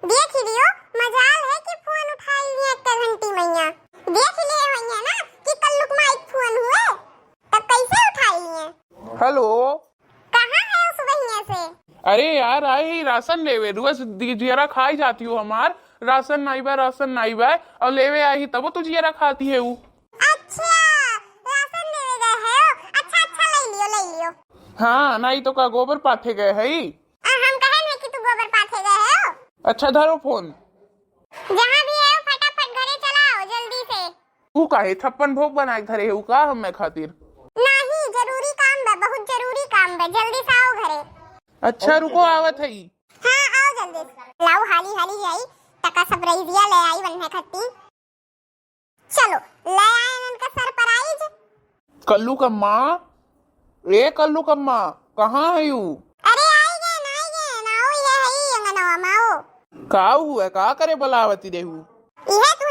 देख लियो, मजाल है कि फोन उठा लिए एक घंटी मैया। देख लिए भैया ना कि कल्लुक माइक फोन हुए तब कैसे उठा लिए। हेलो, कहाँ है उस भैया से? अरे यार आई राशन लेवे रुआ जियरा खाई जाती हो हमार राशन नाई बा और लेवे आई तब तू जियरा खाती है वो। अच्छा, राशन लेवे गए है। अच्छा ले लियो। हाँ नहीं तो का गोबर पाथे गए है। हम कहे नहीं कि तू गोबर पाथे गए हो। अच्छा धरो फोन। जहाँ भी है फटाफट घरे चलाओ जल्दी से। तू काहे 56 भोग बनाए धरे है का हम खातिर? नहीं, जरूरी काम बा, बहुत जरूरी काम बा, जल्दी से आओ घरे। अच्छा रुको आवत है। हाँ आओ जल्दी से। लाओ हाली आई टका सब रही दिया ले आई बनने खत्ती। चलो ले आए इनका सरप्राइज। कल्लू का माँ, ए कल्लू का माँ कहाँ है यू? अरे आई गए ना आओ ये है अंगनवा माओ। का हुआ का करे बलावती रेहू? इहे तू